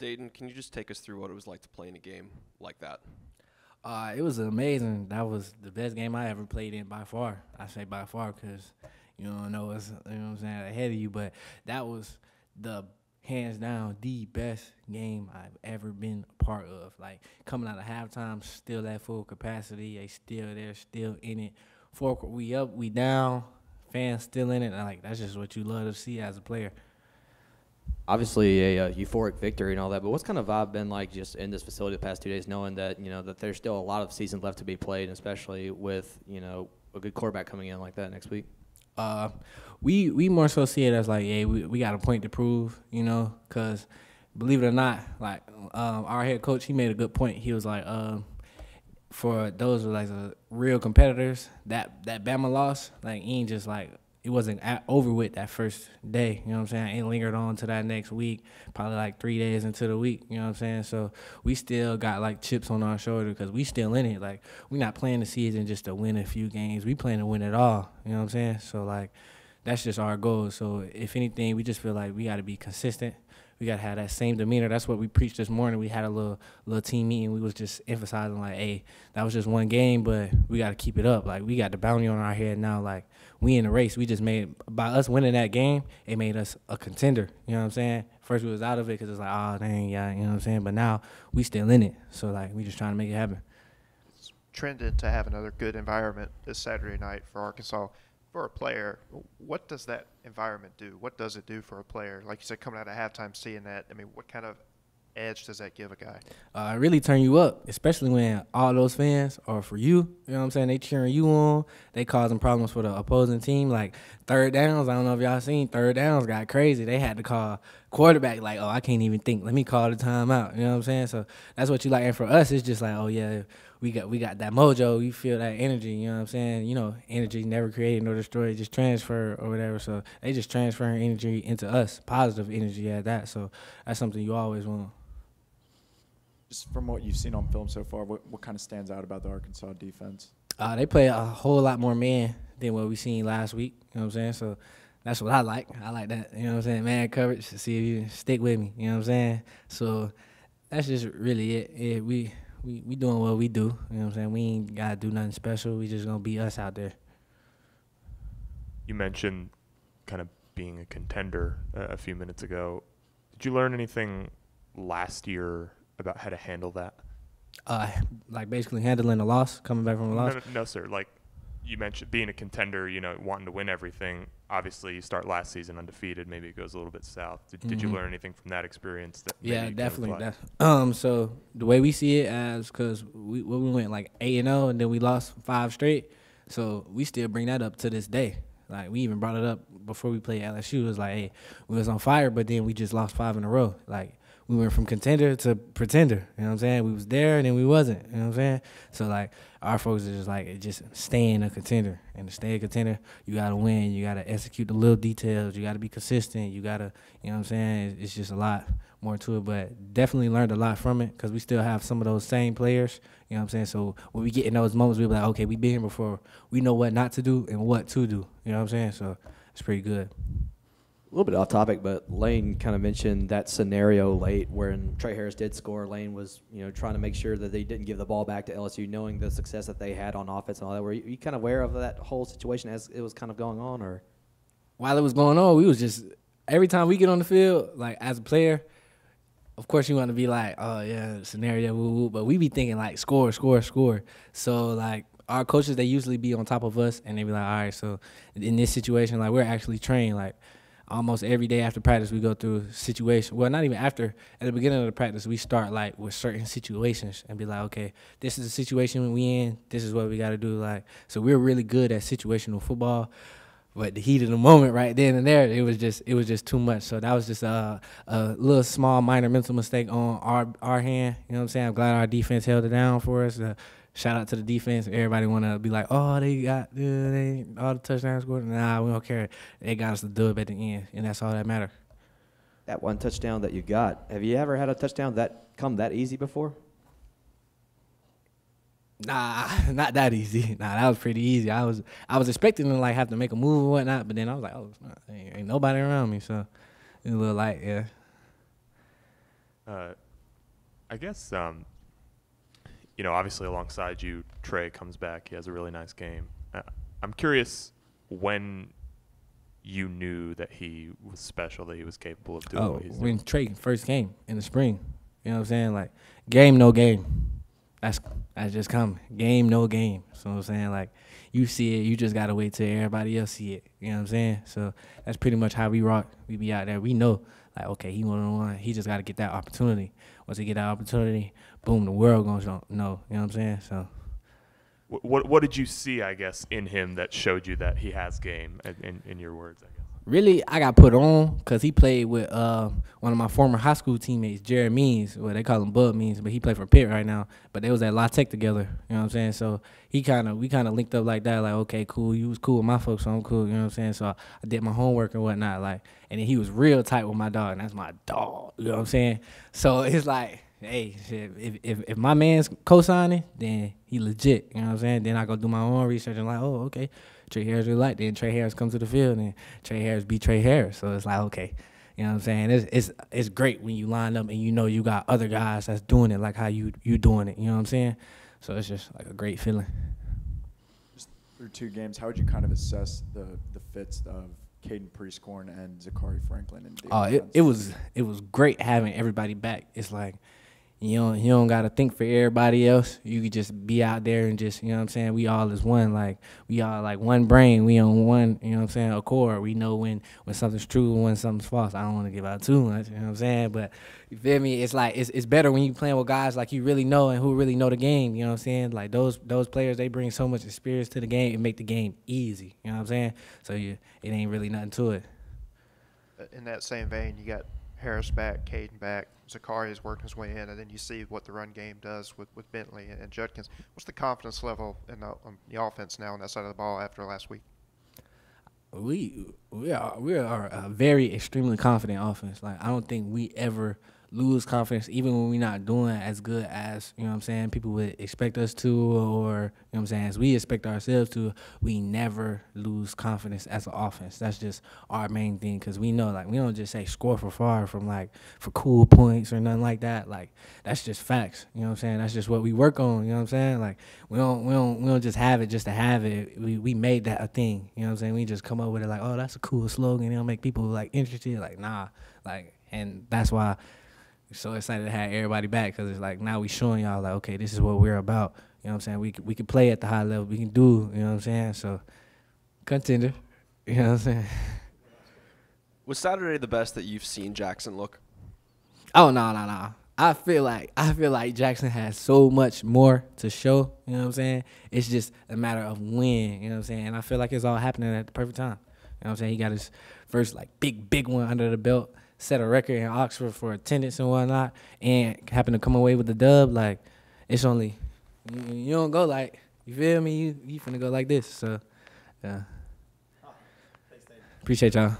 Dayton, can you just take us through what it was like to play in a game like that? It was amazing. That was the best game I ever played in by far. I say by far because you don't know what's what I'm saying ahead of you, but that was the hands down the best game I've ever been a part of. Like coming out of halftime, still at full capacity. They still there, still in it. We up, we down. Fans still in it. Like that's just what you love to see as a player. Obviously a euphoric victory and all that, but what's kind of vibe been like just in this facility the past 2 days, knowing that that there's still a lot of season left to be played, especially with a good quarterback coming in like that next week? We more so see it as like, yeah, we got a point to prove, because believe it or not, like our head coach, he made a good point. He was like, for those like real competitors, that Bama loss, like he ain't just like. It wasn't over with that first day, you know what I'm saying? It lingered on to that next week, probably like 3 days into the week, you know what I'm saying? So we still got like chips on our shoulder because we still in it. Like we not playing the season just to win a few games. We playing to win it all, you know what I'm saying? So like that's just our goal. So if anything, we just feel like we got to be consistent. We got to have that same demeanor. That's what we preached this morning. We had a little team meeting. We was just emphasizing like, hey, that was just one game, but we got to keep it up. Like we got the bounty on our head now. Like we in the race. We just made, by us winning that game, it made us a contender. You know what I'm saying? First we was out of it because it's like, oh, dang, yeah, you know what I'm saying? But now we still in it. So like we just trying to make it happen. It's trending to have another good environment this Saturday night for Arkansas. For a player, what does that environment do? What does it do for a player? Like you said, coming out of halftime, seeing that, I mean, what kind of edge does that give a guy? It really turn you up, especially when all those fans are for you. You know what I'm saying? They cheering you on. They causing problems for the opposing team. Like third downs, I don't know if y'all seen, third downs got crazy. They had to call quarterback like, oh, I can't even think. Let me call the timeout. You know what I'm saying? So that's what you like. And for us, it's just like, oh, yeah, we got that mojo. You feel that energy. You know what I'm saying? Energy never created nor destroyed, just transfer or whatever. So they just transferring energy into us, positive energy at that. So that's something you always want. Just from what you've seen on film so far, what kind of stands out about the Arkansas defense? They play a whole lot more man than what we seen last week. You know what I'm saying? So that's what I like. I like that. You know what I'm saying? Man coverage to see if you stick with me. You know what I'm saying? So that's just really it. Yeah, we doing what we do. You know what I'm saying? We ain't got to do nothing special. We just going to be us out there. You mentioned kind of being a contender a few minutes ago. Did you learn anything last year about how to handle that? Like basically handling a loss, coming back from a loss? No, sir. Like you mentioned being a contender, wanting to win everything. Obviously, you start last season undefeated. Maybe it goes a little bit south. Did you learn anything from that experience? Yeah, definitely. So the way we see it as, because we went like 8-0 and then we lost 5 straight. So we still bring that up to this day. Like we even brought it up before we played LSU. It was like, hey, we was on fire, but then we just lost 5 in a row. Like we went from contender to pretender. You know what I'm saying? We was there and then we wasn't. You know what I'm saying? So like our focus is just like just staying a contender. And to stay a contender, you gotta win. You gotta execute the little details. You gotta be consistent. You gotta, you know what I'm saying? It's just a lot more to it, but definitely learned a lot from it because we still have some of those same players. You know what I'm saying? So when we get in those moments, we'll be like, okay, we been here before. We know what not to do and what to do. You know what I'm saying? So it's pretty good. A little bit off topic, but Lane kind of mentioned that scenario late when Trey Harris did score. Lane was, trying to make sure that they didn't give the ball back to LSU, knowing the success that they had on offense and all that. Were you kind of aware of that whole situation as it was kind of going on, or? While it was going on, we was just every time we get on the field, like as a player, of course you want to be like, oh yeah, scenario, woo woo, but we be thinking like score. So like our coaches, they usually be on top of us, and they be like, all right, so in this situation, like we're actually trained like. Almost every day after practice, we go through a situation. Well, not even after. At the beginning of the practice, we start, like, with certain situations and be like, okay, this is the situation we in. This is what we got to do. Like, so we're really good at situational football. But the heat of the moment right then and there, it was just too much. So that was just a little small minor mental mistake on our hand. You know what I'm saying? I'm glad our defense held it down for us. Shout out to the defense. Everybody want to be like, oh, they got all the touchdowns scored. Nah, we don't care. They got us the dub at the end, and that's all that matters. That one touchdown that you got, have you ever had a touchdown that come that easy before? Nah, not that easy. Nah, that was pretty easy. I was expecting to like have to make a move or whatnot, but then I was like, oh, ain't nobody around me, so it was a little light, yeah. I guess, obviously alongside you, Trey comes back. He has a really nice game. I'm curious when you knew that he was special, that he was capable of doing what he's doing. When Trey first came in the spring, you know what I'm saying? Like, game, no game. That's just coming. Game, no game. So I'm saying, like, you see it, you just got to wait till everybody else see it. You know what I'm saying? So that's pretty much how we rock. We be out there. We know, like, okay, he one-on-one. He just got to get that opportunity. Once he get that opportunity, boom, the world going to know. You know what I'm saying? So. What did you see, I guess, in him that showed you that he has game, in your words, I guess? Really, I got put on because he played with one of my former high school teammates, Jared Means. Well, they call him Bud Means, but he played for Pitt right now. But they was at La Tech together, you know what I'm saying? So we kind of linked up like that, like, okay, cool. You was cool with my folks, so I'm cool, you know what I'm saying? So I did my homework and whatnot, like, and then he was real tight with my dog, and that's my dog, you know what I'm saying? So it's like, hey, shit, if my man's co-signing, then he legit, you know what I'm saying? Then I go do my own research and like, oh, okay, Trey Harris really like. Then Trey Harris comes to the field and Trey Harris beat Trey Harris. So it's like, okay, you know what I'm saying? It's great when you line up and you know you got other guys that's doing it like how you doing it, you know what I'm saying? So it's just like a great feeling. Just through 2 games, how would you kind of assess the fits of Caden Priestcorn and Zachary Franklin? It was great having everybody back. It's like, you don't gotta think for everybody else. You could just be out there and just, you know what I'm saying, we all is one. Like, we all like one brain. We on one, you know what I'm saying, accord. We know when something's true and when something's false. I don't want to give out too much, you know what I'm saying? But you feel me? It's like it's better when you playing with guys like you really know and who really know the game, you know what I'm saying? Like those players, they bring so much experience to the game and make the game easy, you know what I'm saying? So it ain't really nothing to it. In that same vein, you got Harris back, Caden back, Zachary is working his way in, and then you see what the run game does with Bentley and Judkins. What's the confidence level on the offense now on that side of the ball after last week? We are a very extremely confident offense. Like, I don't think we ever lose confidence, even when we're not doing as good as, you know what I'm saying, people would expect us to, or, you know what I'm saying, as we expect ourselves to. We never lose confidence as an offense. That's just our main thing, because we know, like, we don't just say score for far from, like, for cool points or nothing like that. Like, that's just facts, you know what I'm saying? That's just what we work on, you know what I'm saying? Like, we don't just have it just to have it. We made that a thing, you know what I'm saying? We just come up with it like, oh, that's a cool slogan. It'll make people, like, interested. Like, nah. Like, and that's why so excited to have everybody back, because it's like now we showing y'all like, okay, this is what we're about. You know what I'm saying? We can play at the high level. We can do, you know what I'm saying? So, contender. You know what I'm saying? Was Saturday the best that you've seen Jackson look? Oh, no. I feel like Jackson has so much more to show, you know what I'm saying? It's just a matter of when, you know what I'm saying? And I feel like it's all happening at the perfect time. You know what I'm saying? He got his first, like, big one under the belt. Set a record in Oxford for attendance and whatnot, and happen to come away with the dub. Like, it's only, you don't go like, you feel me? You finna go like this. So, yeah. Appreciate y'all.